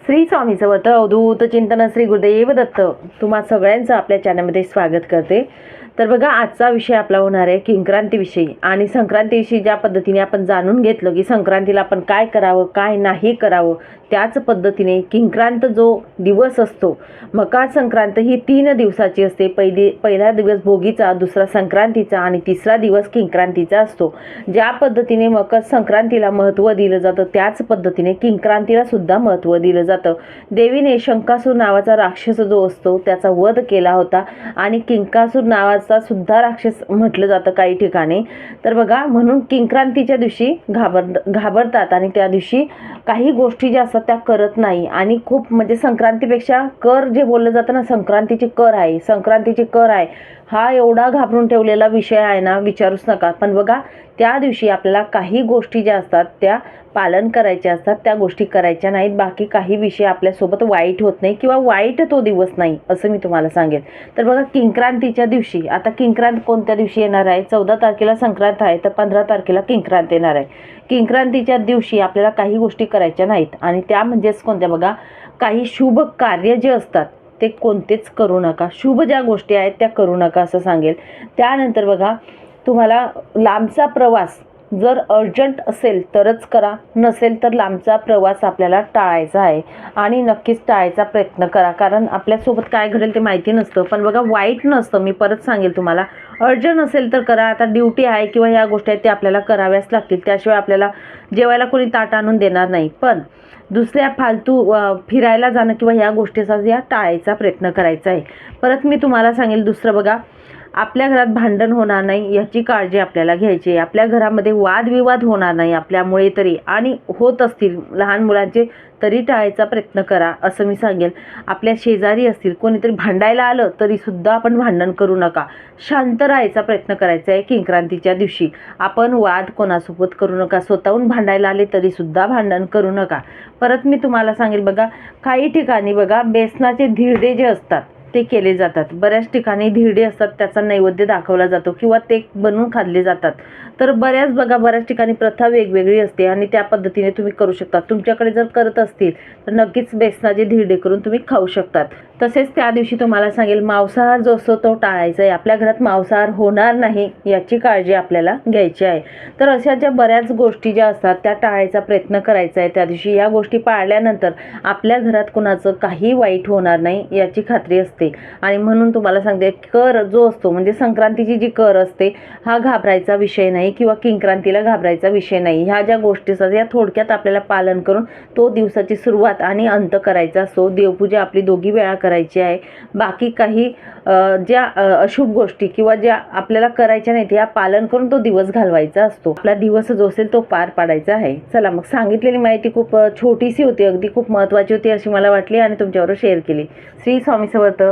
श्री स्वामी समर्थ अवधूत चिंतन श्री गुरुदेव दत्त तुम्हा सगळ्यांचं आपल्या चॅनलमध्ये स्वागत करते। तर बघा, आजचा विषय आपला होणार आहे किंक्रांतीविषयी आणि संक्रांतीविषयी। ज्या पद्धतीने आपण जाणून घेतलं की संक्रांतीला आपण काय करावं काय नाही करावं, त्याच पद्धतीने किंक्रांत जो दिवस असतो, मकर संक्रांत ही 3 दिवसाची असते। पहिला दिवस भोगीचा, दुसरा संक्रांतीचा आणि तिसरा दिवस किंक्रांतीचा असतो। ज्या पद्धतीने मकर संक्रांतीला महत्त्व दिलं जातं, त्याच पद्धतीने किंक्रांतीला सुद्धा महत्त्व दिलं जातं। देवीने शंकासूर नावाचा राक्षस जो असतो त्याचा वध केला होता आणि किंकासूर नावाचा सुद्धा राक्षस म्हटलं जातं काही ठिकाणी। तर बघा, म्हणून किंक्रांतीच्या दिवशी घाबरतात आणि त्या दिवशी काही गोष्टी ज्या असतात त्या करत नाही। आणि खूप म्हणजे संक्रांतीपेक्षा कर जे बोललं जातं ना, संक्रांतीची कर आहे, संक्रांतीची कर आहे, हा एवढा घाबरून ठेवलेला विषय आहे ना, विचारूच नका। पण बघा, त्या दिवशी आपल्याला काही गोष्टी ज्या असतात त्या पालन करायच्या असतात, त्या गोष्टी करायच्या नाहीत। बाकी काही विषय आपल्यासोबत वाईट होत नाही किंवा वाईट तो दिवस नाही असं मी तुम्हाला सांगेल। तर बघा, किंक्रांतीच्या दिवशी, आता किंक्रांत कोणत्या दिवशी येणार आहे? 14 तारखेला संक्रांत आहे, तर 15 तारखेला किंक्रांत येणार आहे। किंक्रांतीच्या दिवशी आपल्याला काही गोष्टी करायच्या नाहीत आणि त्या म्हणजेच कोणत्या? बघा, काही शुभ कार्य जे असतात ते कोणतेच करू नका। शुभ ज्या गोष्टी आहेत त्या करू नका असं सांगेल। त्यानंतर बघा, तुम्हाला लांबचा प्रवास जर अर्जंट असेल तरच करा, नसेल तर लांबचा प्रवास आपल्याला टाळायचा आहे आणि नक्कीच टाळायचा प्रयत्न करा, कारण आपल्यासोबत काय घडेल ते माहिती नसतं। पण बघा, वाईट नसतं, मी परत सांगेल तुम्हाला, अर्जंट असेल तर करा। आता ड्युटी आहे किंवा ह्या गोष्टी आहेत ते आपल्याला कराव्याच लागतील, त्याशिवाय आपल्याला जेवायला कोणी ताट आणून देणार नाही। पण दुसऱ्या फालतू फिरायला जाणं किंवा ह्या गोष्टीचा या टाळायचा प्रयत्न करायचा आहे। परत मी तुम्हाला सांगेल दुसरं, बघा, आपल्या घरात भांडण होणार नाही याची काळजी आपल्याला घ्यायची आहे। आपल्या घरामध्ये वादविवाद होणार नाही आपल्यामुळे तरी, आणि होत असतील लहान मुलांचे तरी टाळायचा प्रयत्न करा असं मी सांगेल। आपल्या शेजारी असतील कोणीतरी भांडायला आलं तरी सुद्धा आपण भांडण करू नका, शांत राहायचा प्रयत्न करायचा आहे। किंक्रांतीच्या दिवशी आपण वाद कोणासोबत करू नका, स्वतःहून भांडायला आले तरी सुद्धा भांडण करू नका। परत मी तुम्हाला सांगेल, बघा, काही ठिकाणी बघा बेसनाचे धिरडे जे असतात ते केले जातात। बऱ्याच ठिकाणी धिरडे असतात, त्याचा नैवेद्य दाखवला जातो किंवा ते बनवून खाल्ले जातात। तर बऱ्याच ठिकाणी प्रथा वेगवेगळी असते आणि त्या पद्धतीने तुम्ही करू शकता। तुमच्याकडे जर करत असतील तर नक्कीच बेसनाचे धिरडे करून तुम्ही खाऊ शकतात। तसेच त्या दिवशी तुम्हाला सांगेल, मांसाहार जो असतो तो टाळायचा आहे। आपल्या घरात मांसाहार होणार नाही याची काळजी आपल्याला घ्यायची आहे। तर अशा ज्या बऱ्याच गोष्टी ज्या असतात त्या टाळायचा प्रयत्न करायचा आहे त्या दिवशी। या गोष्टी पाळल्यानंतर आपल्या घरात कुणाचं काही वाईट होणार नाही याची खात्री असते। आणि म्हणून तुम्हाला सांगते, कर जो असतो म्हणजे संक्रांतीची जी कर असते, हा घाबरायचा विषय नाही किंवा किंक्रांतीला घाबरायचा विषय नाही। ह्या ज्या गोष्टी असतात या थोडक्यात आपल्याला पालन करून तो दिवसाची सुरुवात आणि अंत करायचा असतो। देवपूजा आपली 2 वेळा करायची आहे। बाकी काही ज्या अशुभ गोष्टी किंवा ज्या आपल्याला करायच्या नाहीत या पालन करून तो दिवस घालवायचा असतो। आपला दिवस जो असेल तो पार पाडायचा आहे। चला मग, सांगितलेली माहिती खूप छोटीशी होती, अगदी खूप महत्त्वाची होती अशी मला वाटली आणि तुमच्याबरोबर शेअर केली। श्री स्वामी समर्थ।